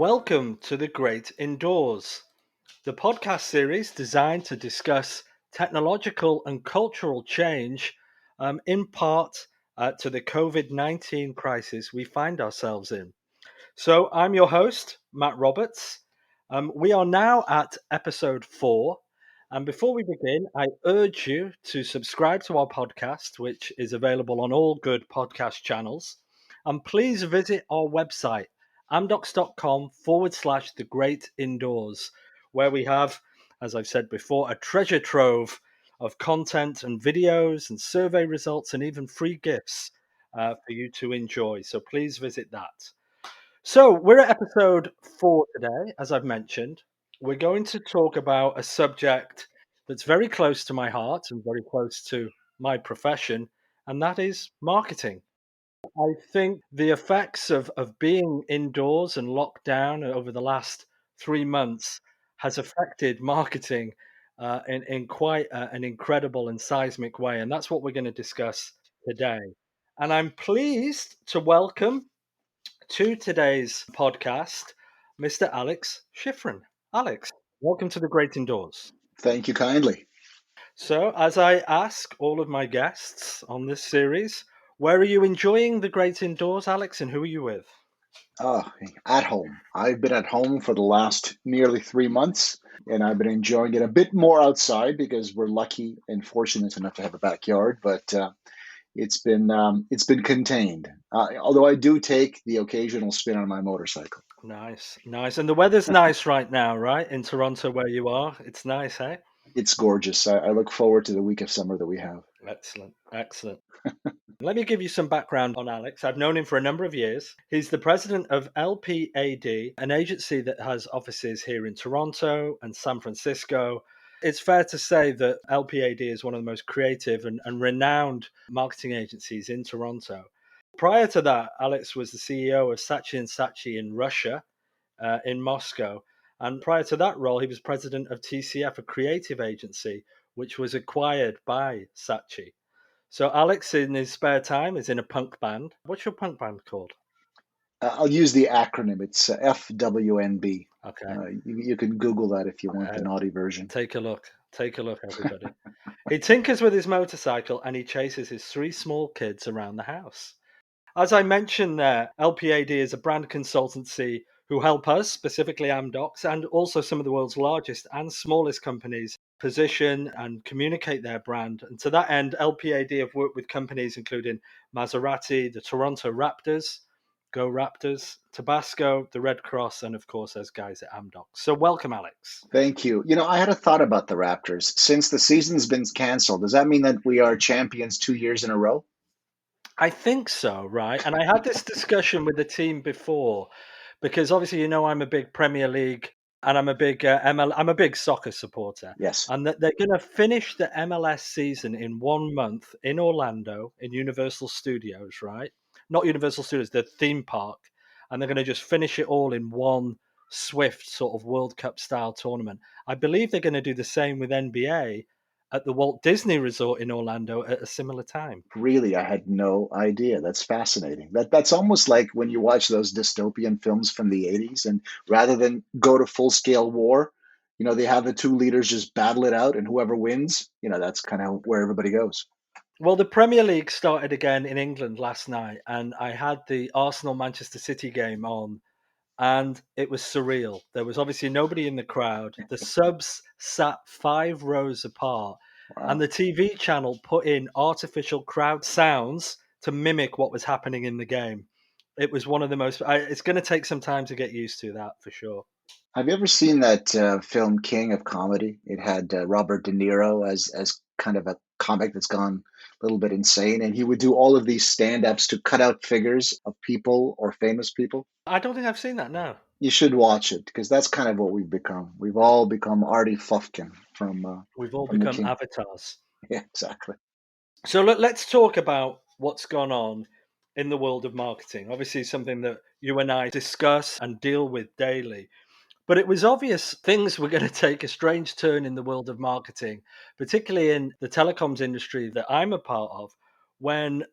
Welcome to The Great Indoors, the podcast series designed to discuss technological and cultural change, in part to the COVID-19 crisis we find ourselves in. So, I'm your host, Matt Roberts. We are now at episode 4. And before we begin, I urge you to subscribe to our podcast, which is available on all good podcast channels. And please visit our website, amdocs.com/the great indoors, where we have, as I've said before, a treasure trove of content and videos and survey results and even free gifts for you to enjoy. So please visit that. So, we're at episode 4 today, as I've mentioned. We're going to talk about a subject that's very close to my heart and very close to my profession, and that is marketing. I think the effects of being indoors and locked down over the last 3 months has affected marketing in quite an incredible and seismic way, and that's what we're going to discuss today. And I'm pleased to welcome to today's podcast, Mr. Alex Shifrin. Alex, welcome to the Great Indoors. Thank you kindly. So, as I ask all of my guests on this series, where are you enjoying the Great Indoors, Alex, and who are you with? At home. I've been at home for the last nearly 3 months, and I've been enjoying it a bit more outside because we're lucky and fortunate enough to have a backyard. But it's been contained. Although I do take the occasional spin on my motorcycle. Nice, nice. And the weather's nice right now, right? In Toronto, where you are. It's nice, eh? It's gorgeous. I look forward to the week of summer that we have. Excellent, excellent. Let me give you some background on Alex. I've known him for a number of years. He's the president of LPAD, an agency that has offices here in Toronto and San Francisco. It's fair to say that LPAD is one of the most creative and renowned marketing agencies in Toronto. Prior to that, Alex was the CEO of Saatchi and Saatchi in Russia, in Moscow. And prior to that role, he was president of TCF, a creative agency, which was acquired by Saatchi. So Alex, in his spare time, is in a punk band. What's your punk band called? I'll use the acronym. It's FWNB. Okay, You can Google that if you want the uh, naughty version. take a look. Take a look, everybody. He tinkers with his motorcycle and he chases his 3 small kids around the house. As I mentioned there, LPAD is a brand consultancy who help us, specifically Amdocs, and also some of the world's largest and smallest companies position and communicate their brand. And to that end, LPAD have worked with companies including Maserati, the Toronto Raptors, Go Raptors, Tabasco, the Red Cross, and of course, as guys at Amdocs. So welcome, Alex. Thank you. I had a thought about the Raptors. Since the season's been canceled, does that mean that we are champions 2 years in a row? I think so, right? And I had this discussion with the team before because obviously, I'm a big Premier League and I'm a big I'm a big soccer supporter, Yes. and that they're going to finish the MLS season in 1 month in Orlando in Universal Studios, right? Not Universal Studios, the theme park, and they're going to just finish it all in one swift sort of World Cup style tournament. I believe they're going to do the same with NBA at the Walt Disney Resort in Orlando at a similar time. Really, I had no idea. That's fascinating. That's almost like when you watch those dystopian films from the 80s, and rather than go to full-scale war, they have the two leaders just battle it out, and whoever wins, that's kind of where everybody goes. Well, the Premier League started again in England last night, and I had the Arsenal Manchester City game on, and it was surreal. There was obviously nobody in the crowd. The subs sat 5 rows apart, and Wow. the TV channel put in artificial crowd sounds to mimic what was happening in the game. It was one of the most. It's going to take some time to get used to that for sure. Have you ever seen that film King of Comedy? It had Robert De Niro as kind of a comic that's gone a little bit insane, and he would do all of these stand-ups to cut out figures of people or famous people. I don't think I've seen that now. You should watch it because that's kind of what we've become. We've all become Artie Fufkin We've all from the become King. avatars. Yeah, exactly. So let's talk about what's gone on in the world of marketing. Obviously, something that you and I discuss and deal with daily. But it was obvious things were going to take a strange turn in the world of marketing, particularly in the telecoms industry that I'm a part of, when,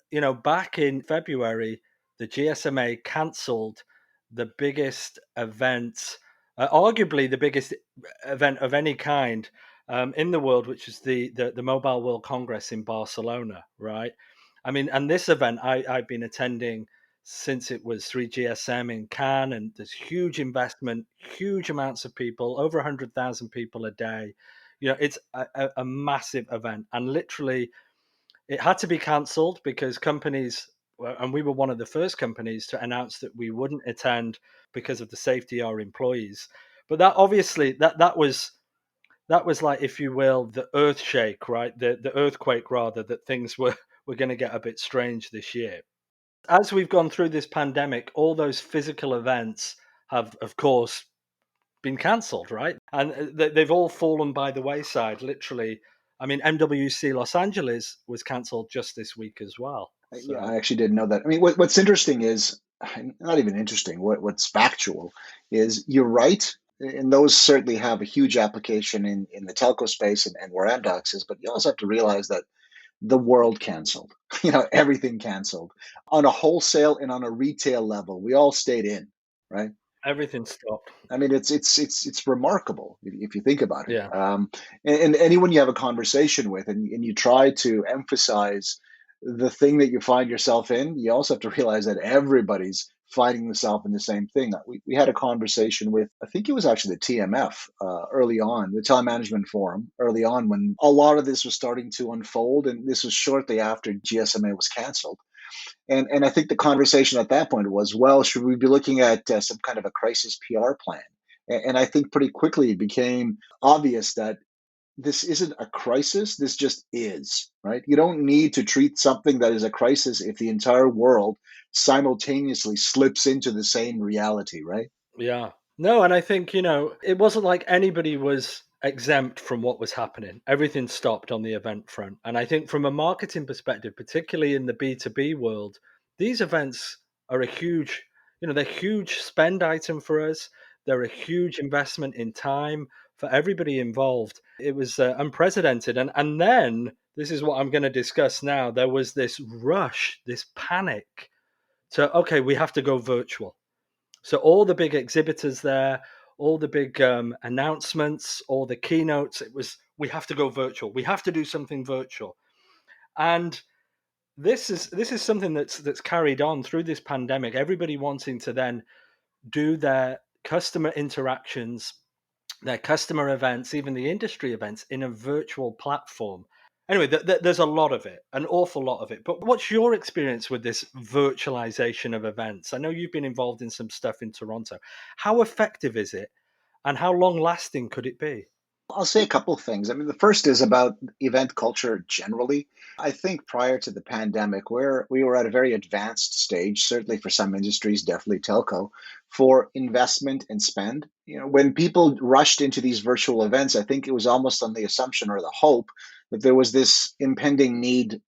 back in February, the GSMA cancelled the biggest event, arguably the biggest event of any kind in the world, which is the Mobile World Congress in Barcelona, right? I mean, and this event I've been attending since it was 3GSM in Cannes, and there's huge investment, huge amounts of people, over 100,000 people a day. You know, it's a massive event, and literally it had to be cancelled because companies, and we were one of the first companies to announce that we wouldn't attend because of the safety of our employees. But that obviously that was like, if you will, the earth shake, right? The earthquake rather, that things were going to get a bit strange this year. As we've gone through this pandemic, all those physical events have, of course, been cancelled, right? And they've all fallen by the wayside, literally. I mean, MWC Los Angeles was cancelled just this week as well. Yeah, So I actually didn't know that. I mean, what's interesting is not even interesting. What's factual is you're right, and those certainly have a huge application in the telco space and where Amdocs is. But you also have to realize that the world canceled. Everything canceled on a wholesale and on a retail level. We all stayed in, right? everything stopped. I mean, it's remarkable if you think about it. Yeah, And anyone you have a conversation with, and you try to emphasize the thing that you find yourself in, you also have to realize that everybody's finding themselves in the same thing. We had a conversation with, I think it was actually the TMF early on, the Telemanagement Forum early on, when a lot of this was starting to unfold, and this was shortly after GSMA was canceled. And I think the conversation at that point was, well, should we be looking at some kind of a crisis PR plan? And I think pretty quickly it became obvious that this isn't a crisis. This just is, right? You don't need to treat something that is a crisis if the entire world simultaneously slips into the same reality, right? yeah. No, and I think, it wasn't like anybody was exempt from what was happening. Everything stopped on the event front. And I think from a marketing perspective, particularly in the B2B world, these events are they're huge spend item for us. They're a huge investment in time for everybody involved. It was unprecedented. And then this is what I'm going to discuss now. There was this rush, this panic to, okay, we have to go virtual. So all the big exhibitors there, all the big announcements, all the keynotes, it was, we have to go virtual. We have to do something virtual. And this is something that's carried on through this pandemic. Everybody wanting to then do their customer interactions, their customer events, even the industry events in a virtual platform. Anyway, there's a lot of it, an awful lot of it. But what's your experience with this virtualization of events? I know you've been involved in some stuff in Toronto. How effective is it, and how long lasting could it be? I'll say a couple of things. I mean, the first is about event culture generally. I think prior to the pandemic, where we were at a very advanced stage, certainly for some industries, definitely telco, for investment and spend. When people rushed into these virtual events, I think it was almost on the assumption or the hope that there was this impending need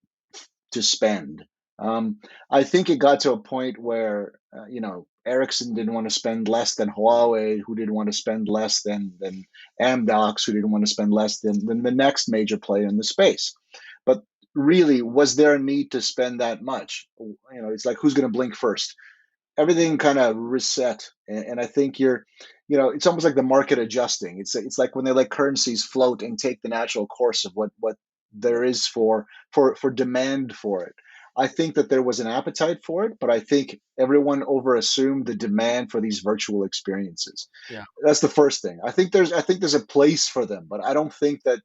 to spend. Um, I think it got to a point where Ericsson didn't want to spend less than Huawei, who didn't want to spend less than Amdocs, who didn't want to spend less than the next major player in the space. But really, was there a need to spend that much? It's like, who's going to blink first? Everything kind of reset, and I think it's almost like the market adjusting. It's like when they let currencies float and take the natural course of what there is for demand for it. I think that there was an appetite for it, but I think everyone overassumed the demand for these virtual experiences. Yeah, That's the first thing. I think there's a place for them, but I don't think that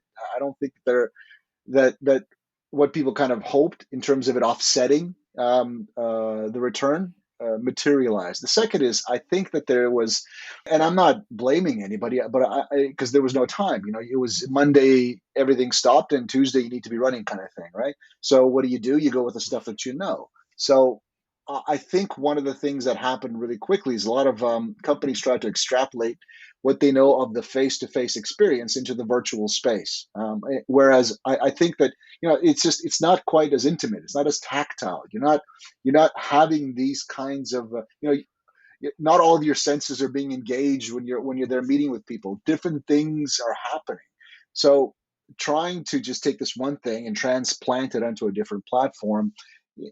what people kind of hoped in terms of it offsetting the return materialized. The second is, I think that there was, and I'm not blaming anybody, but because there was no time. It was Monday, everything stopped, and Tuesday you need to be running, kind of thing, right? So what do? You go with the stuff that you know. So I think one of the things that happened really quickly is a lot of companies tried to extrapolate what they know of the face-to-face experience into the virtual space. Whereas I think that it's not quite as intimate. It's not as tactile. You're not having these kinds of not all of your senses are being engaged when you're there meeting with people. Different things are happening. So trying to just take this one thing and transplant it onto a different platform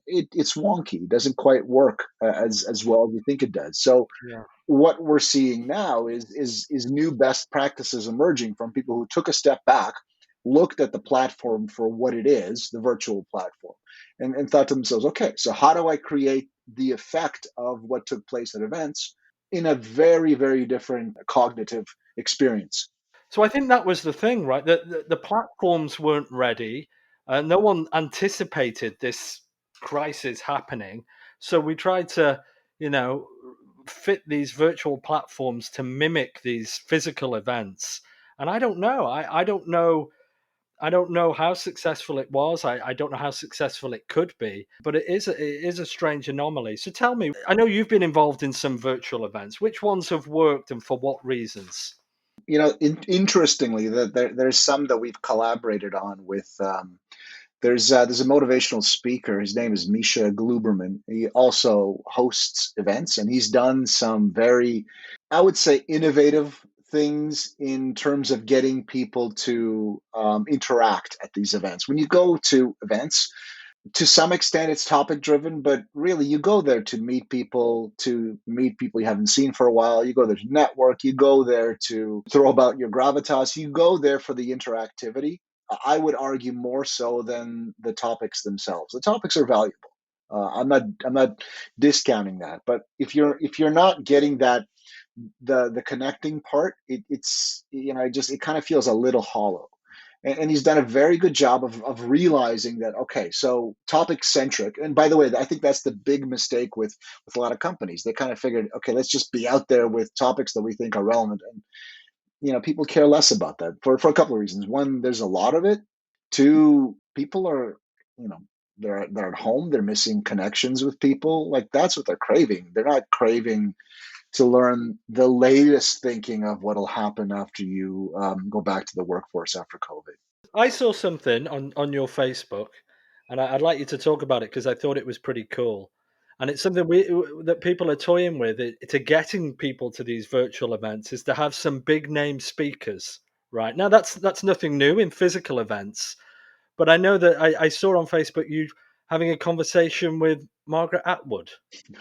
it's wonky. It doesn't quite work as well as you think it does. So Yeah. what we're seeing now is new best practices emerging from people who took a step back, looked at the platform for what it is, the virtual platform, and thought to themselves, okay, so how do I create the effect of what took place at events in a very, very different cognitive experience? So I think that was the thing, right? The platforms weren't ready. No one anticipated this crisis happening. So we tried to, you know, fit these virtual platforms to mimic these physical events. And I don't know. I don't know. I don't know how successful it was. I don't know how successful it could be, but it is a strange anomaly. So tell me, I know you've been involved in some virtual events. Which ones have worked and for what reasons? Interestingly, that there's some that we've collaborated on with. There's a motivational speaker. His name is Misha Gluberman. He also hosts events, and he's done some very, I would say, innovative things in terms of getting people to interact at these events. When you go to events, to some extent it's topic driven, but really you go there to meet people you haven't seen for a while. You go there to network, you go there to throw about your gravitas, you go there for the interactivity. I would argue more so than the topics themselves. The topics are valuable. I'm not discounting that, but if you're not getting that, the connecting part, it's just it kind of feels a little hollow. And he's done a very good job of realizing that, okay, so topic centric. And by the way, I think that's the big mistake with a lot of companies. They kind of figured, okay, let's just be out there with topics that we think are relevant. And people care less about that for a couple of reasons. One, there's a lot of it. Two, people are, you know they're at home, they're missing connections with people. Like, that's what they're craving. They're not craving to learn the latest thinking of what'll happen after you go back to the workforce after COVID. I saw something on your Facebook, and I'd like you to talk about it because I thought it was pretty cool. And it's something that people are toying with to getting people to these virtual events is to have some big name speakers. Right now, that's nothing new in physical events, but I know that I saw on Facebook you having a conversation with Margaret Atwood.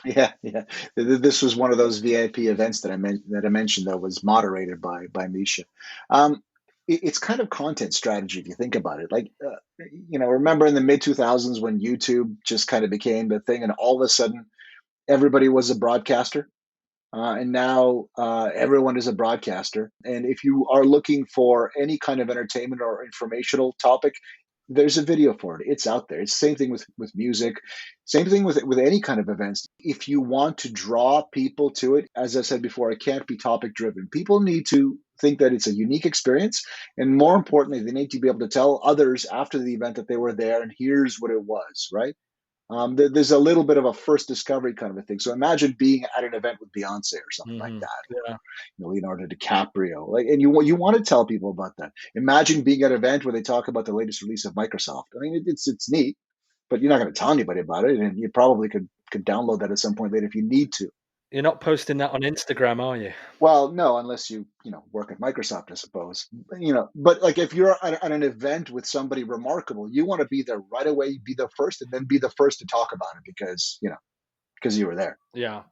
Yeah, yeah. This was one of those VIP events that I mentioned that was moderated by Misha. Um, it's kind of content strategy if you think about it. Like, remember in the mid 2000s when YouTube just kind of became the thing, and all of a sudden everybody was a broadcaster. And now everyone is a broadcaster. And if you are looking for any kind of entertainment or informational topic, there's a video for it. It's out there. It's the same thing with music, same thing with any kind of events. If you want to draw people to it, as I said before, it can't be topic driven. People need to think that it's a unique experience, and more importantly, they need to be able to tell others after the event that they were there and here's what it was. Right? There's a little bit of a first discovery kind of a thing. So imagine being at an event with Beyonce or something like Hmm. that, or Yeah, Leonardo DiCaprio. Like, and you want to tell people about that. Imagine being at an event where they talk about the latest release of Microsoft. I mean, it's neat, but you're not going to tell anybody about it, and you probably could download that at some point later if you need to. you're not posting that on Instagram, are you? Well, no, unless you work at Microsoft, I suppose. But like if you're at an event with somebody remarkable, you want to be there right away, be the first, and then be the first to talk about it because you were there. Yeah.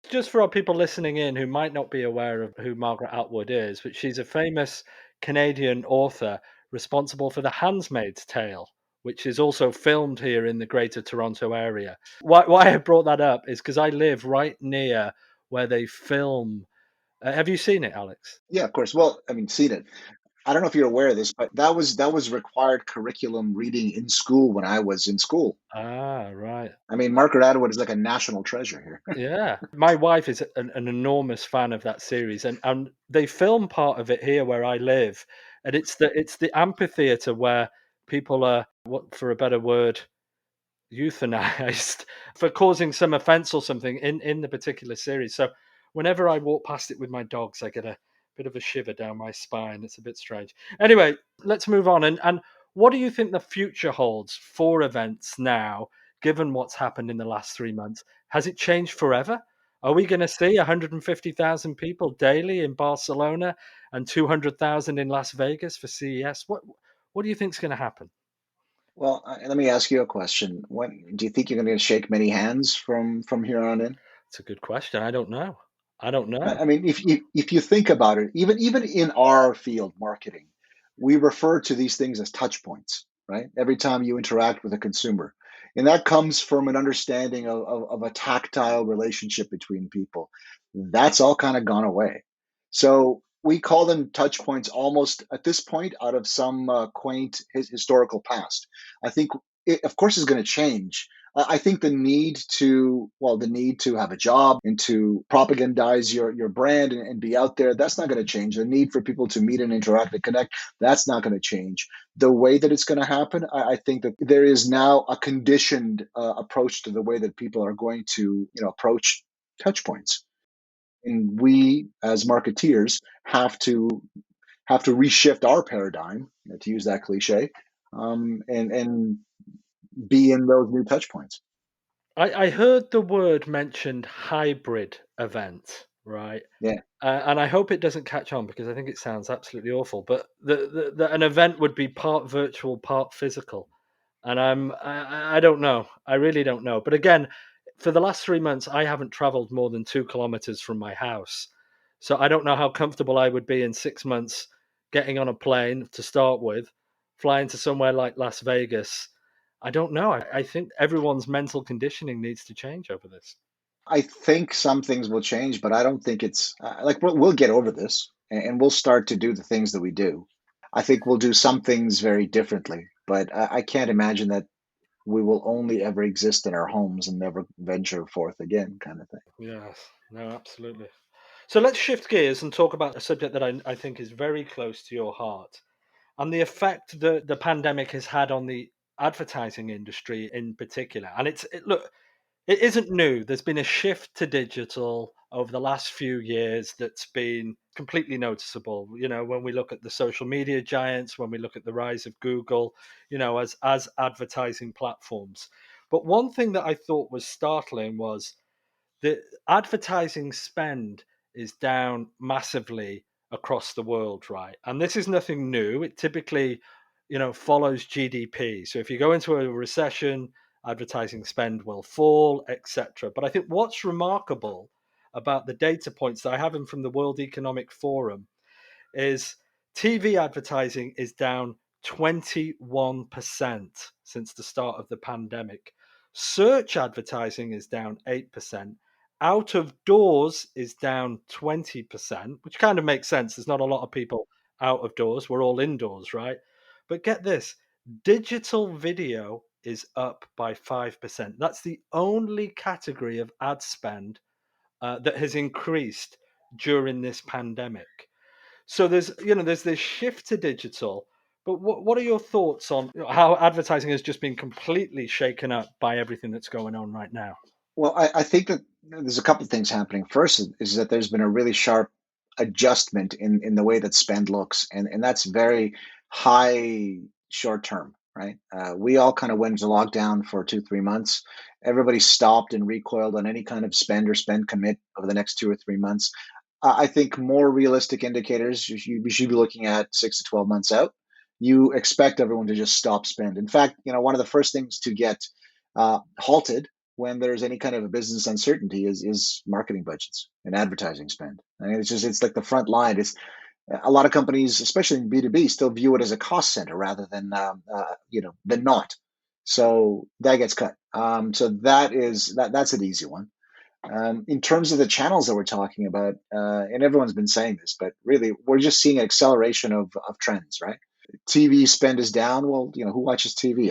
Just for our people listening in who might not be aware of who Margaret Atwood is, but she's a famous Canadian author responsible for The Handmaid's Tale, which is also filmed here in the Greater Toronto area. Why I brought that up is because I live right near where they film. Have you seen it, Alex? Yeah, of course. Well, I mean, seen it. I don't know if you're aware of this, but that was required curriculum reading in school when I was in school. Ah, right. I mean, Margaret Atwood is like a national treasure here. Yeah. My wife is an enormous fan of that series, and they film part of it here where I live, and it's the amphitheater where people are, what for a better word, euthanized for causing some offense or something in the particular series. So whenever I walk past it with my dogs, I get a bit of a shiver down my spine. It's a bit strange. Anyway, let's move on. And what do you think the future holds for events now, given what's happened in the last 3 months? Has it changed forever? Are we going to see 150,000 people daily in Barcelona and 200,000 in Las Vegas for CES? What do you think is going to happen? Well, let me ask you a question. When do you think you're going to shake many hands from here on in? It's a good question. I don't know. I don't know. I mean, if you think about it, even in our field, marketing, we refer to these things as touch points, right? Every time you interact with a consumer, and that comes from an understanding of a tactile relationship between people. That's all kind of gone away. So we call them touch points almost at this point out of some quaint historical past. I think it, of course, is going to change. I think the need to have a job and to propagandize your brand and be out there, that's not going to change. The need for people to meet and interact and connect, that's not going to change. The way that it's going to happen, I think that there is now a conditioned approach to the way that people are going to, approach touch points. And we, as marketeers, have to reshift our paradigm, to use that cliche, and be in those new touch points. I heard the word mentioned hybrid event, right? Yeah. And I hope it doesn't catch on because I think it sounds absolutely awful. But an event would be part virtual, part physical, and I don't know. I really don't know. But again, for the last 3 months, I haven't travelled more than 2 kilometers from my house, so I don't know how comfortable I would be in 6 months getting on a plane to start with, flying to somewhere like Las Vegas. I don't know. I think everyone's mental conditioning needs to change over this. I think some things will change, but I don't think it's like we'll get over this and we'll start to do the things that we do. I think we'll do some things very differently, but I can't imagine that we will only ever exist in our homes and never venture forth again, kind of thing. Yes, no, absolutely. So let's shift gears and talk about a subject that I think is very close to your heart and the effect that the pandemic has had on the advertising industry in particular. And look, it isn't new. There's been a shift to digital over the last few years that's been completely noticeable. When we look at the social media giants, when we look at the rise of Google, as advertising platforms. But one thing that I thought was startling was the advertising spend is down massively across the world, right? And this is nothing new. It typically, follows GDP. So if you go into a recession, advertising spend will fall, etc. But I think what's remarkable about the data points that I have in from the World Economic Forum is TV advertising is down 21% since the start of the pandemic. Search advertising is down 8%. Out of doors is down 20%, which kind of makes sense. There's not a lot of people out of doors. We're all indoors, right? But get this, digital video is up by 5%. That's the only category of ad spend that has increased during this pandemic. So there's this shift to digital, but what are your thoughts on how advertising has just been completely shaken up by everything that's going on right now? Well, I think that there's a couple of things happening. First is that there's been a really sharp adjustment in the way that spend looks, and that's very high short term, right? We all kind of went into lockdown for 2, 3 months. Everybody stopped and recoiled on any kind of spend or spend commit over the next 2 or 3 months. I think more realistic indicators, you should be looking at 6 to 12 months out. You expect everyone to just stop spend. In fact, one of the first things to get halted when there's any kind of a business uncertainty is marketing budgets and advertising spend. I mean, it's like the front line. It's a lot of companies, especially in B2B, still view it as a cost center rather than not. So that gets cut. So that's an easy one. In terms of the channels that we're talking about, and everyone's been saying this, but really we're just seeing an acceleration of trends, right? TV spend is down. Well, who watches TV?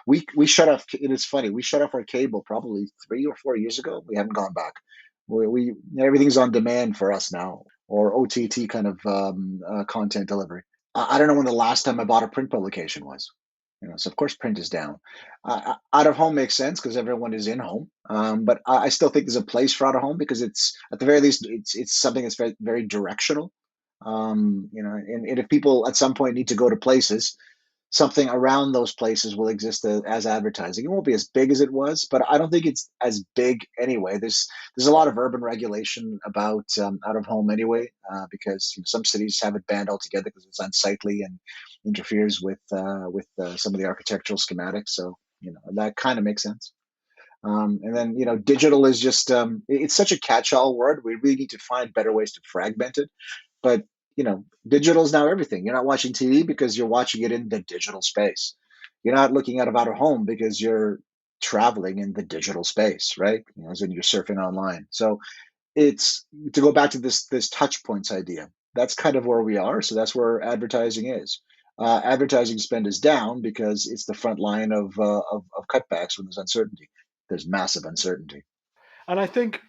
We shut off. It is funny. We shut off our cable probably 3 or 4 years ago. We haven't gone back. We everything's on demand for us now, or OTT kind of content delivery. I don't know when the last time I bought a print publication was. So of course print is down. Out of home makes sense because everyone is in home. But I still think there's a place for out of home because it's at the very least it's something that's very very directional. And if people at some point need to go to places, something around those places will exist as advertising. It won't be as big as it was, but I don't think it's as big anyway. There's a lot of urban regulation about out of home anyway, because some cities have it banned altogether because it's unsightly and interferes with some of the architectural schematics. So that kind of makes sense. And then digital is just it's such a catch-all word. We really need to find better ways to fragment it. But digital is now everything. You're not watching TV because you're watching it in the digital space. You're not looking out of out of home because you're traveling in the digital space, right? As in you're surfing online. So it's to go back to this touch points idea. That's kind of where we are. So that's where advertising is. Advertising spend is down because it's the front line of cutbacks when there's uncertainty. There's massive uncertainty. And I think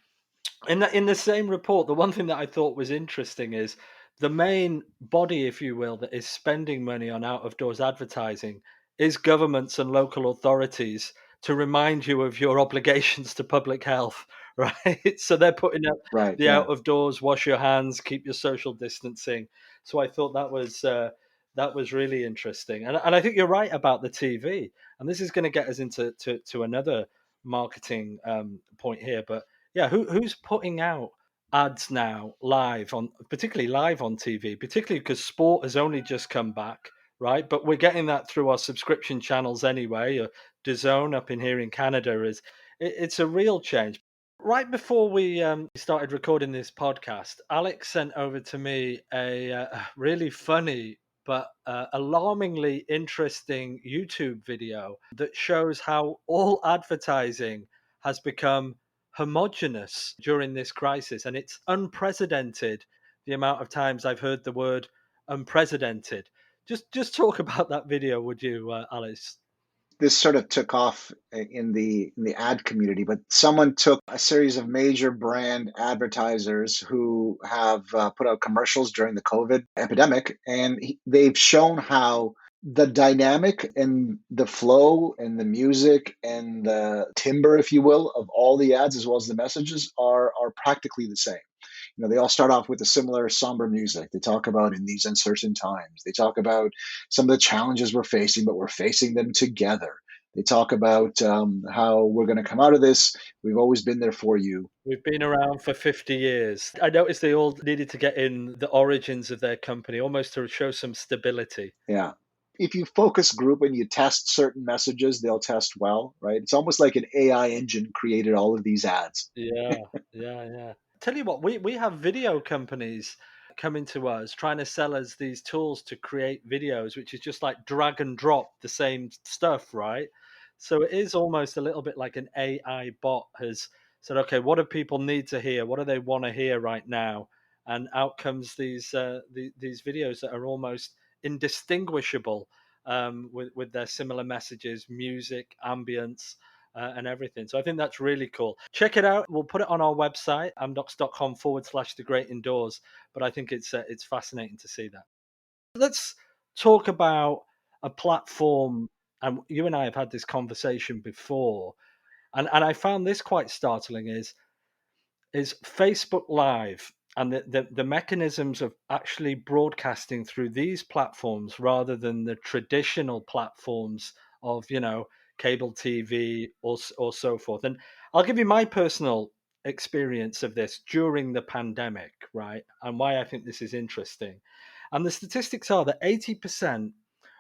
in the same report, the one thing that I thought was interesting is the main body, if you will, that is spending money on out of doors advertising is governments and local authorities to remind you of your obligations to public health, right? So they're putting up Right. the Yeah. out of doors, wash your hands, keep your social distancing. So I thought that was really interesting, and I think you're right about the TV. And this is going to get us into to another marketing point here, but yeah, who's putting out ads now live on, particularly live on TV, particularly because sport has only just come back, right? But we're getting that through our subscription channels anyway. DAZN up in here in Canada it's a real change. Right before we started recording this podcast, Alex sent over to me a really funny but alarmingly interesting YouTube video that shows how all advertising has become homogenous during this crisis. And it's unprecedented the amount of times I've heard the word unprecedented. Just talk about that video, would you, Alice? This sort of took off in the ad community, but someone took a series of major brand advertisers who have put out commercials during the COVID epidemic, and they've shown how the dynamic and the flow and the music and the timbre, if you will, of all the ads as well as the messages are practically the same. They all start off with a similar somber music. They talk about in these uncertain times. They talk about some of the challenges we're facing, but we're facing them together. They talk about how we're going to come out of this. We've always been there for you. We've been around for 50 years. I noticed they all needed to get in the origins of their company almost to show some stability. Yeah. If you focus group and you test certain messages, they'll test well, right? It's almost like an AI engine created all of these ads. Yeah, yeah. Tell you what, we have video companies coming to us trying to sell us these tools to create videos, which is just like drag and drop the same stuff, right? So it is almost a little bit like an AI bot has said, okay, what do people need to hear? What do they want to hear right now? And out comes these videos that are almost indistinguishable with their similar messages, music, ambience, and everything. So I think that's really cool. Check it out. We'll put it on our website, amdocs.com/the great indoors. But I think it's fascinating to see that. Let's talk about a platform. And you and I have had this conversation before. And I found this quite startling is Facebook Live and the mechanisms of actually broadcasting through these platforms rather than the traditional platforms of cable TV or so forth. And I'll give you my personal experience of this during the pandemic, right? And why I think this is interesting. And the statistics are that 80%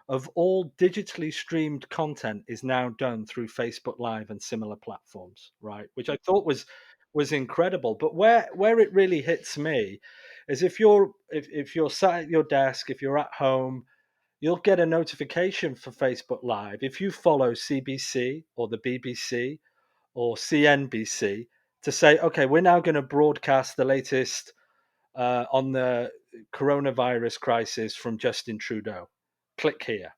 of all digitally streamed content is now done through Facebook Live and similar platforms, right? Which I thought was incredible. But where it really hits me is if you're sat at your desk, if you're at home, you'll get a notification for Facebook Live if you follow CBC or the BBC or CNBC to say, okay, we're now going to broadcast the latest on the coronavirus crisis from Justin Trudeau. Click here.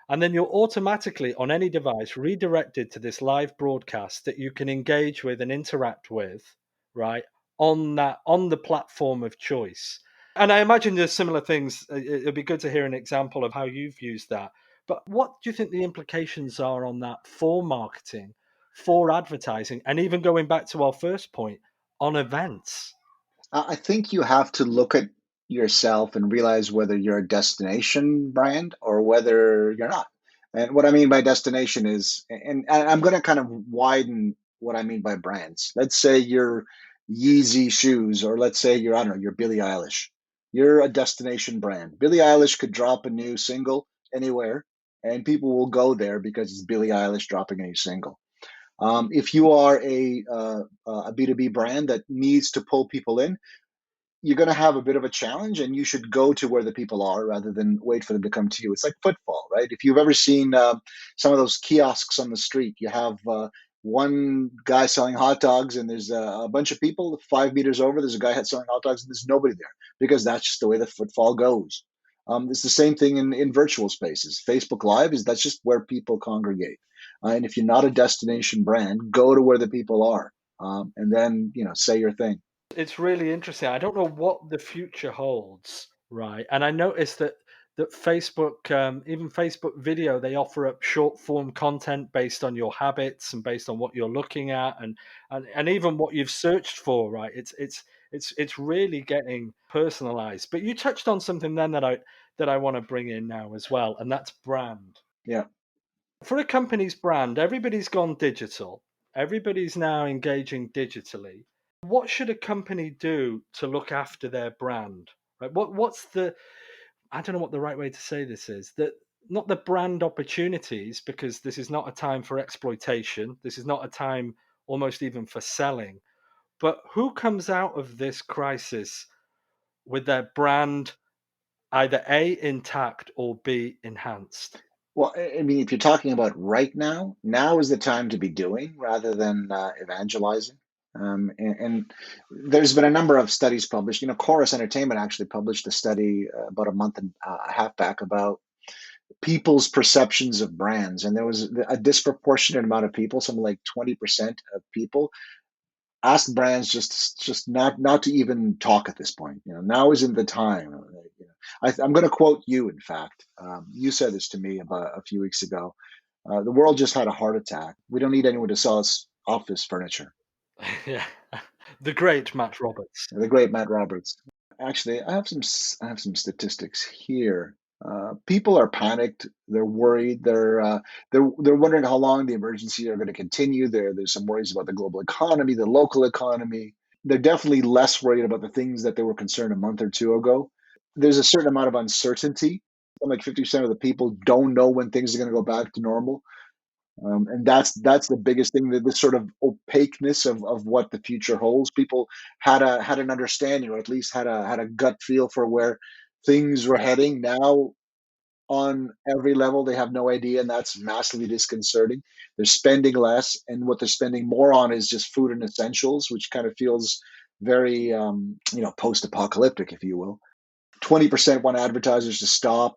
And then you're automatically on any device redirected to this live broadcast that you can engage with and interact with, right? On the platform of choice. And I imagine there's similar things. It'd be good to hear an example of how you've used that. But what do you think the implications are on that for marketing, for advertising, and even going back to our first point on events? I think you have to look at yourself and realize whether you're a destination brand or whether you're not. And what I mean by destination is, and I'm going to kind of widen what I mean by brands. Let's say you're Yeezy shoes, or let's say you're, I don't know, you're Billie Eilish. You're a destination brand. Billie Eilish could drop a new single anywhere, and people will go there because it's Billie Eilish dropping a new single. If you are a B2B brand that needs to pull people in, you're going to have a bit of a challenge, and you should go to where the people are rather than wait for them to come to you. It's like footfall, right? If you've ever seen some of those kiosks on the street, you have one guy selling hot dogs, and there's a bunch of people 5 meters over. There's a guy selling hot dogs, and there's nobody there because that's just the way the footfall goes. It's the same thing in virtual spaces. Facebook Live is that's just where people congregate. And if you're not a destination brand, go to where the people are, and then say your thing. It's really interesting. I don't know what the future holds, right? And I noticed that Facebook, even Facebook video, they offer up short form content based on your habits and based on what you're looking at, and even what you've searched for, right? It's really getting personalized. But you touched on something then that I want to bring in now as well, and that's brand. Yeah. For a company's brand, everybody's gone digital. Everybody's now engaging digitally. What should a company do to look after their brand? Right? What's the I don't know what the right way to say this is. That not the brand opportunities, because this is not a time for exploitation. This is not a time almost even for selling. But who comes out of this crisis with their brand either A intact or B enhanced? Well, I mean, if you're talking about right now, now is the time to be doing rather than evangelizing. And there's been a number of studies published. Chorus Entertainment actually published a study about a month and a half back about people's perceptions of brands, and there was a disproportionate amount of people, something like 20% of people, ask brands just not to even talk at this point. Now isn't the time. I'm going to quote you. In fact, you said this to me about a few weeks ago. The world just had a heart attack. We don't need anyone to sell us office furniture. Yeah. The great Matt Roberts. The great Matt Roberts. Actually, I have some statistics here. People are panicked. They're worried. They're wondering how long the emergencies are going to continue. There's some worries about the global economy, the local economy. They're definitely less worried about the things that they were concerned a month or two ago. There's a certain amount of uncertainty. Like 50% of the people don't know when things are going to go back to normal. And that's the biggest thing, that this sort of opaqueness of what the future holds. People had an understanding, or at least had a gut feel for where things were heading. Now, on every level, they have no idea, and that's massively disconcerting. They're spending less, and what they're spending more on is just food and essentials, which kind of feels very post-apocalyptic, if you will. 20% want advertisers to stop.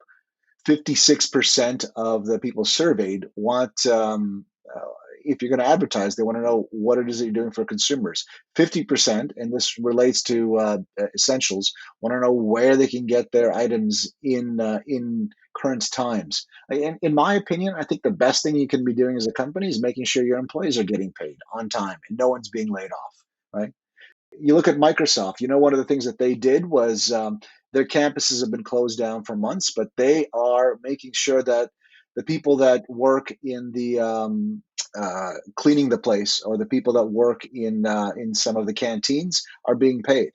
56% of the people surveyed want, if you're going to advertise, they want to know what it is that you're doing for consumers. 50%, and this relates to essentials, want to know where they can get their items in current times. In my opinion, I think the best thing you can be doing as a company is making sure your employees are getting paid on time and no one's being laid off, right? You look at Microsoft. One of the things that they did was, their campuses have been closed down for months, but they are making sure that the people that work in the cleaning the place, or the people that work in some of the canteens, are being paid.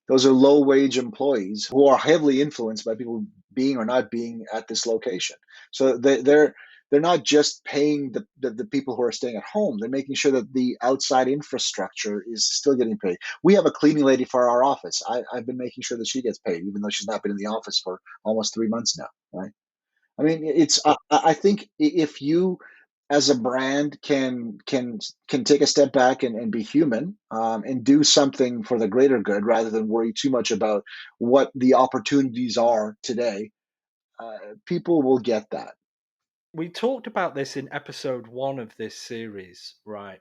Those are low wage employees who are heavily influenced by people being or not being at this location. So they're not just paying the people who are staying at home. They're making sure that the outside infrastructure is still getting paid. We have a cleaning lady for our office. I've been making sure that she gets paid, even though she's not been in the office for almost 3 months now. Right? I mean, I think if you, as a brand, can take a step back and be human, and do something for the greater good rather than worry too much about what the opportunities are today, people will get that. We talked about this in episode 1 of this series, right?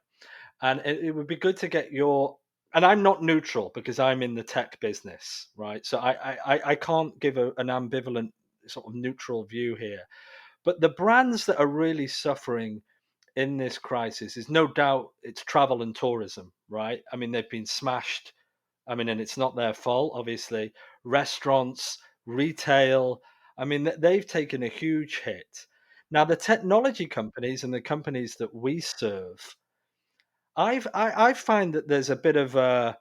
And it would be good to get your and I'm not neutral because I'm in the tech business, right? So I can't give an ambivalent sort of neutral view here. But the brands that are really suffering in this crisis is no doubt it's travel and tourism, right? I mean, they've been smashed. I mean, and it's not their fault, obviously. restaurants, retail. I mean, they've taken a huge hit. Now, the technology companies and the companies that we serve, I find that there's a bit of a,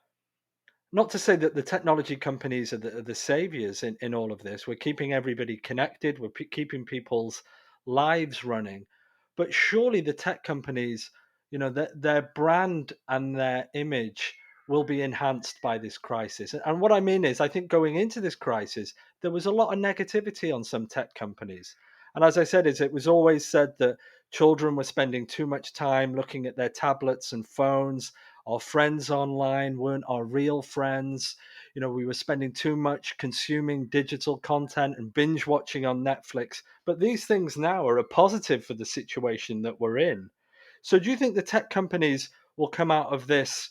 not to say that the technology companies are the saviors in all of this. We're keeping everybody connected. We're keeping people's lives running, but surely the tech companies, their brand and their image will be enhanced by this crisis. And what I mean is, I think going into this crisis, there was a lot of negativity on some tech companies. And as I said, it was always said that children were spending too much time looking at their tablets and phones. Our friends online weren't our real friends. We were spending too much consuming digital content and binge watching on Netflix. But these things now are a positive for the situation that we're in. So, do you think the tech companies will come out of this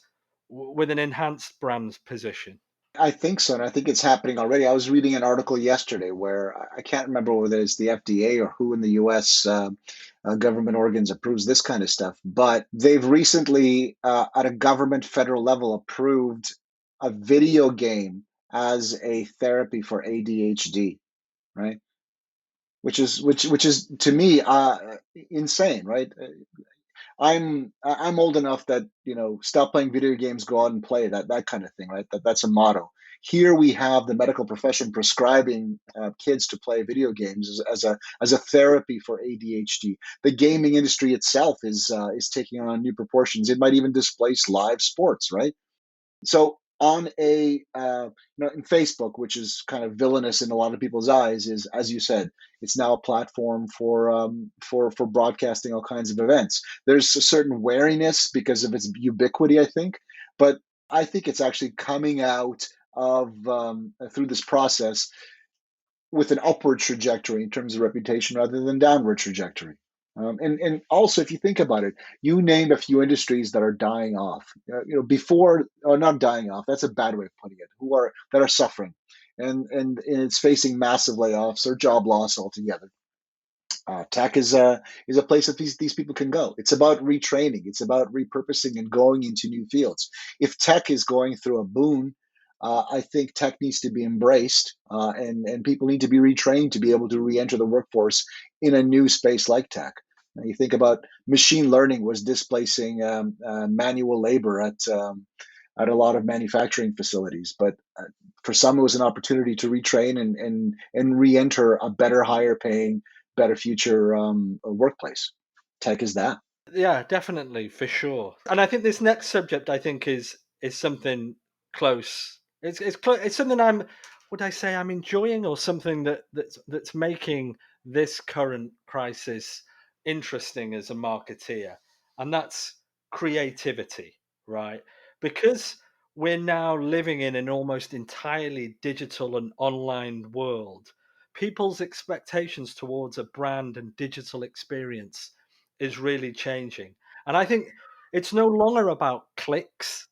with an enhanced brand position? I think so, and I think it's happening already. I was reading an article yesterday where I can't remember whether it's the FDA or who in the U.S. Government organs approves this kind of stuff, but they've recently, at a government federal level, approved a video game as a therapy for ADHD, right? Which is to me insane, right? I'm old enough that stop playing video games, go out and play, that kind of thing, right? That's a motto. Here we have the medical profession prescribing kids to play video games as a therapy for ADHD. The gaming industry itself is taking on new proportions. It might even displace live sports, right? So on in Facebook, which is kind of villainous in a lot of people's eyes, is, as you said, it's now a platform for broadcasting all kinds of events. There's a certain wariness because of its ubiquity, I think, but I think it's actually coming out of through this process with an upward trajectory in terms of reputation rather than downward trajectory. And also, if you think about it, you named a few industries that are dying off. Before, or not dying off. That's a bad way of putting it. That are suffering, and it's facing massive layoffs or job loss altogether. Tech is a place that these people can go. It's about retraining. It's about repurposing and going into new fields. If tech is going through a boom, I think tech needs to be embraced, and people need to be retrained to be able to re-enter the workforce in a new space like tech. You think about machine learning was displacing manual labor at a lot of manufacturing facilities, but for some, it was an opportunity to retrain and re-enter a better, higher paying, better future workplace. Tech is that. Yeah, definitely, for sure. And I think this next subject, I think, is something close. It's something would I say I'm enjoying, or something that's making this current crisis interesting as a marketeer, and that's creativity, right? Because we're now living in an almost entirely digital and online world, people's expectations towards a brand and digital experience is really changing. And I think it's no longer about clicks,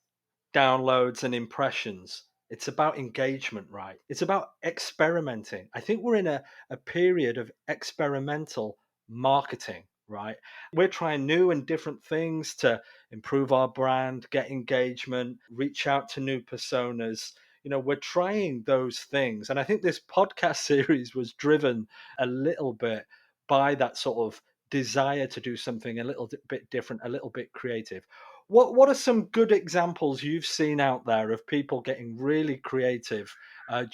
downloads, and impressions. It's about engagement, right? It's about experimenting. I think we're in a period of experimental marketing, right? We're trying new and different things to improve our brand, get engagement, reach out to new personas. We're trying those things. And I think this podcast series was driven a little bit by that sort of desire to do something a little bit different, a little bit creative. What are some good examples you've seen out there of people getting really creative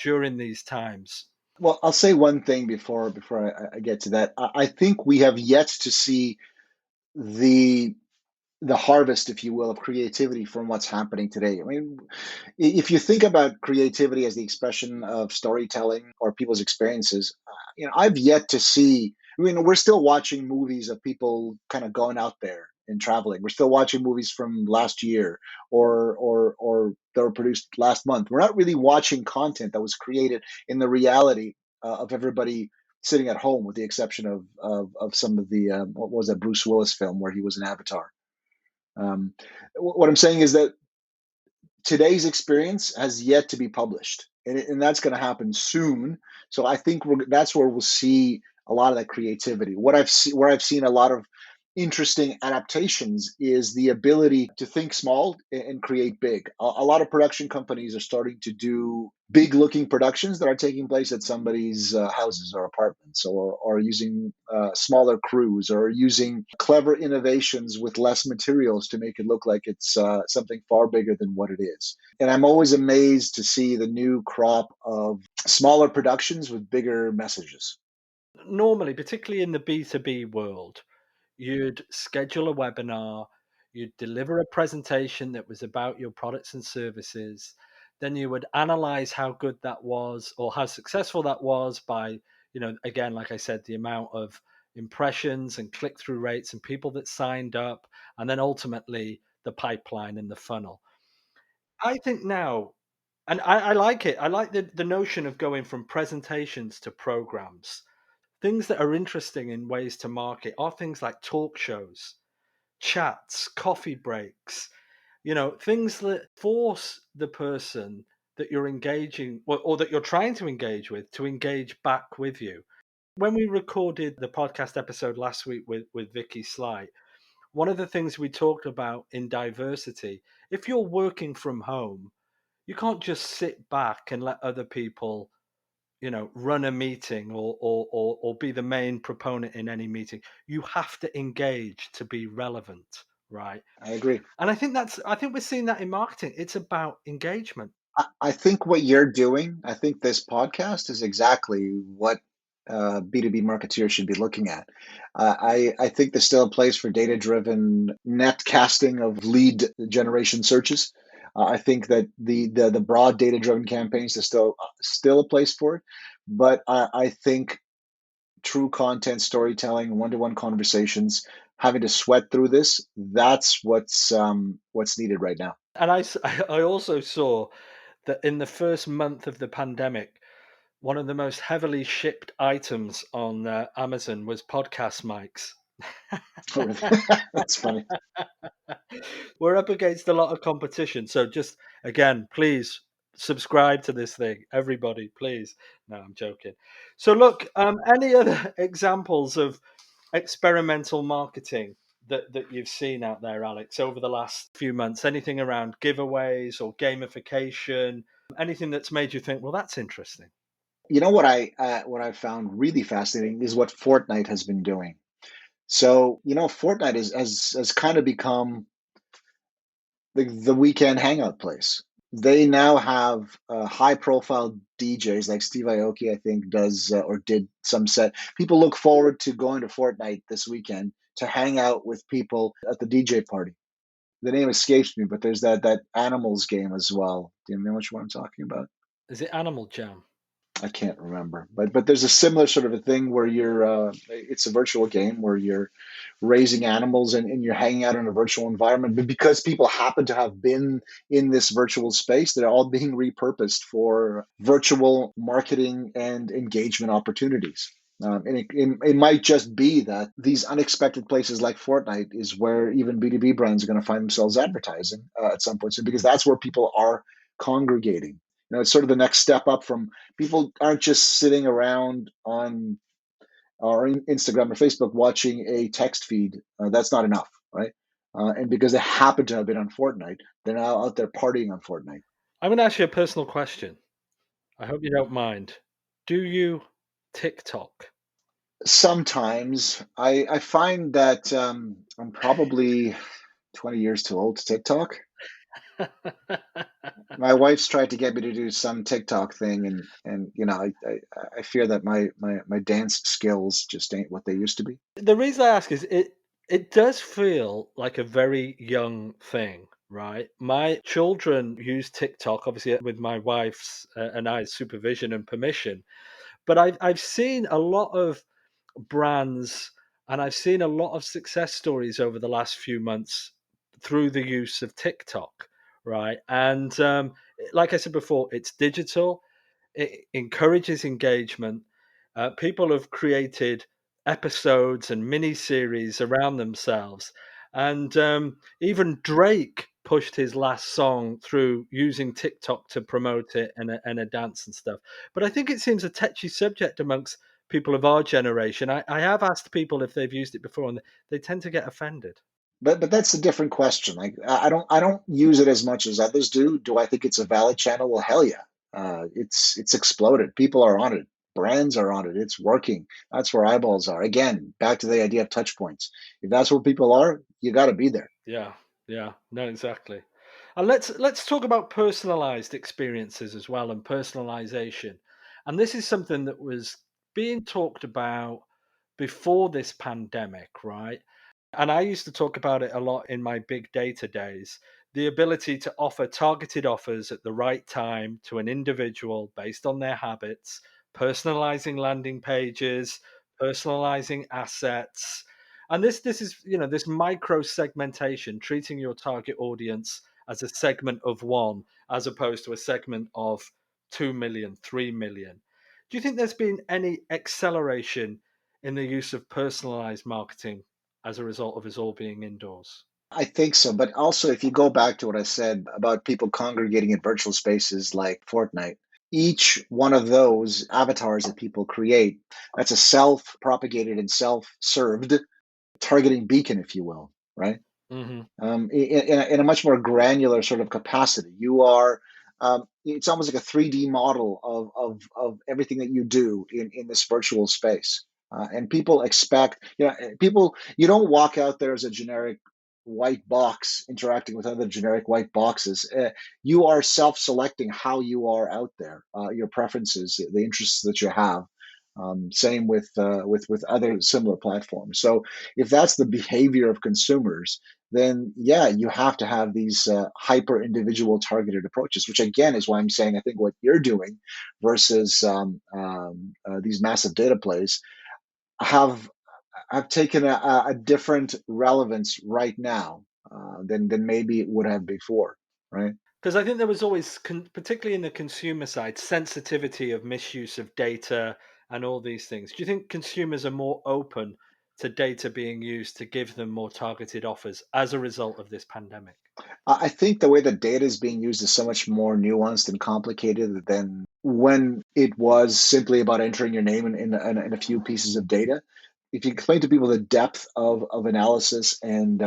during these times? Well, I'll say one thing before I get to that. I think we have yet to see the the harvest, if you will, of creativity from what's happening today. I mean, if you think about creativity as the expression of storytelling or people's experiences, I've yet to see. I mean, we're still watching movies of people kind of going out there and traveling. We're still watching movies from last year or that were produced last month. We're not really watching content that was created in the reality of everybody sitting at home, with the exception of some of the what was that Bruce Willis film where he was an avatar. Um, what I'm saying is that today's experience has yet to be published, and that's going to happen soon. So I think that's where we'll see a lot of that creativity. Where I've seen a lot of interesting adaptations is the ability to think small and create big. A lot of production companies are starting to do big looking productions that are taking place at somebody's houses or apartments, or using smaller crews, or using clever innovations with less materials to make it look like it's something far bigger than what it is. And I'm always amazed to see the new crop of smaller productions with bigger messages. Normally, particularly in the B2B world, you'd schedule a webinar, you'd deliver a presentation that was about your products and services, then you would analyze how good that was or how successful that was by, again, like I said, the amount of impressions and click through rates and people that signed up, and then ultimately the pipeline and the funnel. I think now, and I like it, I like the notion of going from presentations to programs. Things that are interesting in ways to market are things like talk shows, chats, coffee breaks, things that force the person that you're engaging or that you're trying to engage with to engage back with you. When we recorded the podcast episode last week with Vicky Slight, one of the things we talked about in diversity, if you're working from home, you can't just sit back and let other people run a meeting or be the main proponent in any meeting. You have to engage to be relevant, right? I agree. And I think we're seeing that in marketing. It's about engagement. I think what you're doing, I think this podcast is exactly what B2B marketeers should be looking at. I think there's still a place for data driven net casting of lead generation searches. I think that the broad data driven campaigns, there's still a place for it. But I think true content storytelling, one to one conversations, having to sweat through this, that's what's needed right now. And I also saw that in the first month of the pandemic, one of the most heavily shipped items on Amazon was podcast mics. That's funny. We're up against a lot of competition. So just again, please subscribe to this thing. Everybody, please. No, I'm joking. So look, any other examples of experimental marketing that you've seen out there, Alex, over the last few months? Anything around giveaways or gamification? Anything that's made you think, well, that's interesting? You know what I found really fascinating is what Fortnite has been doing. So Fortnite has kind of become the weekend hangout place. They now have high profile DJs like Steve Aoki, I think, does or did some set. People look forward to going to Fortnite this weekend to hang out with people at the DJ party. The name escapes me, but there's that animals game as well. Do you know which one I'm talking about? Is it Animal Jam? I can't remember, but there's a similar sort of a thing where it's a virtual game where you're raising animals, and you're hanging out in a virtual environment. But because people happen to have been in this virtual space, they're all being repurposed for virtual marketing and engagement opportunities. And it might just be that these unexpected places like Fortnite is where even B2B brands are going to find themselves advertising at some point soon, because that's where people are congregating. It's sort of the next step up from people aren't just sitting around on or Instagram or Facebook watching a text feed. That's not enough, right? And because they happen to have been on Fortnite, they're now out there partying on Fortnite. I'm going to ask you a personal question. I hope you don't mind. Do you TikTok? Sometimes I find that I'm probably 20 years too old to TikTok. My wife's tried to get me to do some TikTok thing, and I fear that my dance skills just ain't what they used to be. The reason I ask is it does feel like a very young thing, right? My children use TikTok, obviously with my wife's and I's supervision and permission, but I've seen a lot of brands and I've seen a lot of success stories over the last few months through the use of TikTok, right? And like I said before, it's digital. It encourages engagement. People have created episodes and mini series around themselves, and even Drake pushed his last song through using TikTok to promote it and a dance and stuff. But I think it seems a touchy subject amongst people of our generation. I have asked people if they've used it before, and they tend to get offended. But that's a different question. Like I don't use it as much as others do. Do I think it's a valid channel? Well, hell yeah. It's exploded. People are on it. Brands are on it. It's working. That's where eyeballs are. Again, back to the idea of touch points. If that's where people are, you got to be there. Yeah, yeah, no, exactly. And let's talk about personalized experiences as well and personalization. And this is something that was being talked about before this pandemic, right? And I used to talk about it a lot in my big data days. The ability to offer targeted offers at the right time to an individual based on their habits, personalizing landing pages, personalizing assets, and this is, this micro segmentation, treating your target audience as a segment of one as opposed to a segment of 2 million, 3 million. Do you think there's been any acceleration in the use of personalized marketing as a result of us all being indoors? I think so. But also, if you go back to what I said about people congregating in virtual spaces like Fortnite, each one of those avatars that people create, that's a self propagated and self served targeting beacon, if you will, right? Hmm. In a much more granular sort of capacity. You are, it's almost like a 3D model of everything that you do in this virtual space. And people expect, people, you don't walk out there as a generic white box interacting with other generic white boxes. You are self selecting how you are out there, your preferences, the interests that you have. Same with other similar platforms. So if that's the behavior of consumers, then yeah, you have to have these hyper individual targeted approaches, which again is why I'm saying I think what you're doing versus these massive data plays have have taken a different relevance right now than maybe it would have before, right? Because I think there was always, particularly in the consumer side, sensitivity of misuse of data and all these things. Do you think consumers are more open to data being used to give them more targeted offers as a result of this pandemic? I think the way that data is being used is so much more nuanced and complicated than when it was simply about entering your name in a few pieces of data. If you explain to people the depth of analysis and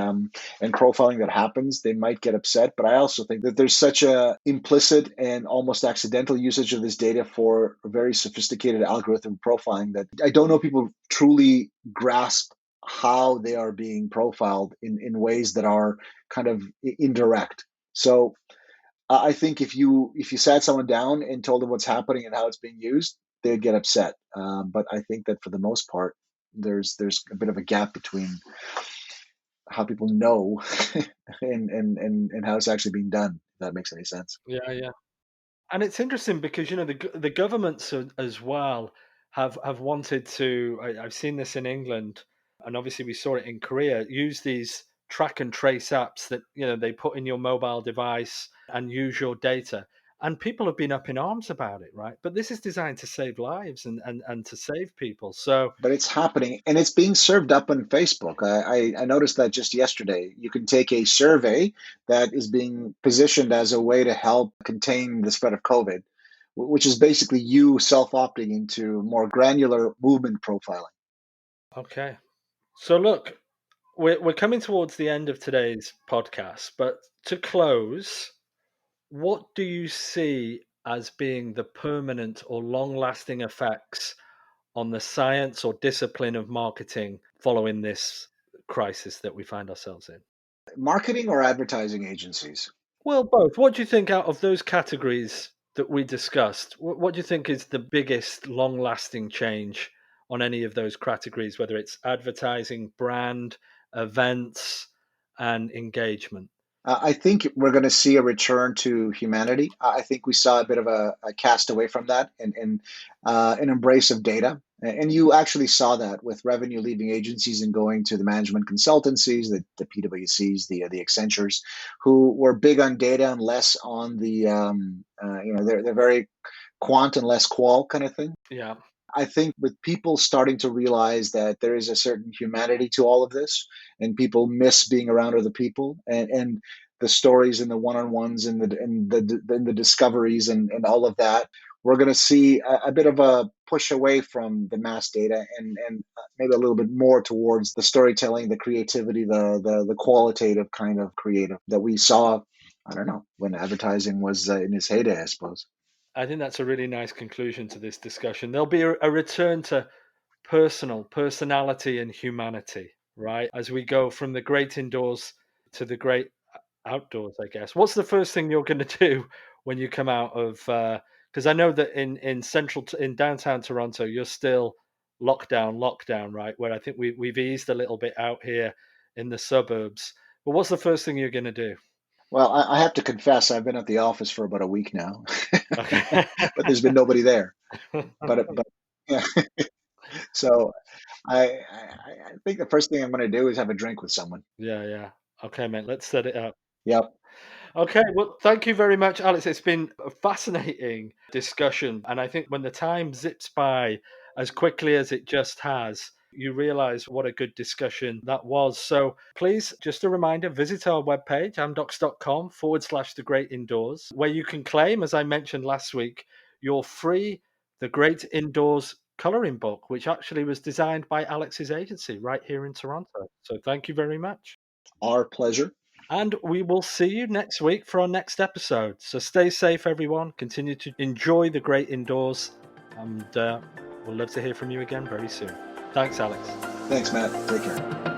profiling that happens, they might get upset. But I also think that there's such a implicit and almost accidental usage of this data for very sophisticated algorithm profiling that I don't know if people truly grasp how they are being profiled in ways that are kind of indirect. So I think if you sat someone down and told them what's happening and how it's being used, they'd get upset. But I think that for the most part, there's a bit of a gap between how people know and how it's actually being done. If that makes any sense. Yeah, yeah. And it's interesting because the governments as well have wanted to. I've seen this in England, and obviously we saw it in Korea. Use these track and trace apps that they put in your mobile device and use your data. And people have been up in arms about it, right? But this is designed to save lives and to save people. So But it's happening and it's being served up on Facebook. I noticed that just yesterday. You can take a survey that is being positioned as a way to help contain the spread of COVID, which is basically you self opting into more granular movement profiling. okay, so look, we're coming towards the end of today's podcast, but to close, what do you see as being the permanent or long lasting effects on the science or discipline of marketing following this crisis that we find ourselves in? Marketing or advertising agencies? Well, both. What do you think out of those categories that we discussed? What do you think is the biggest long lasting change on any of those categories, whether it's advertising, brand, events, and engagement? I think we're going to see a return to humanity. I think we saw a bit of a cast away from that and an embrace of data. And you actually saw that with revenue leaving agencies and going to the management consultancies, the PwCs, the Accentures, who were big on data and less on they're very quant and less qual kind of thing. Yeah. I think with people starting to realize that there is a certain humanity to all of this, and people miss being around other people, and the stories and the one-on-ones and the discoveries and all of that, we're going to see a bit of push away from the mass data and maybe a little bit more towards the storytelling, the creativity, the qualitative kind of creative that we saw. I don't know, when advertising was in its heyday, I suppose. I think that's a really nice conclusion to this discussion. There'll be a return to personality, and humanity, right? As we go from the great indoors to the great outdoors, I guess. What's the first thing you're going to do when you come out of? Because I know that in downtown Toronto, you're still lockdown, right? Where I think we've eased a little bit out here in the suburbs. But what's the first thing you're going to do? Well, I have to confess, I've been at the office for about a week now, Okay. but there's been nobody there. But yeah, so I think the first thing I'm going to do is have a drink with someone. Yeah, yeah. Okay, mate. Let's set it up. Yep. Okay, well, thank you very much, Alex. It's been a fascinating discussion. And I think when the time zips by as quickly as it just has, you realize what a good discussion that was. So please, just a reminder, visit our webpage, amdocs.com/, the great indoors, where you can claim, as I mentioned last week, your free The Great Indoors coloring book, which actually was designed by Alex's agency right here in Toronto. So thank you very much. Our pleasure. And we will see you next week for our next episode. So stay safe, everyone. Continue to enjoy the great indoors. And we'll love to hear from you again very soon. Thanks, Alex. Thanks, Matt. Take care.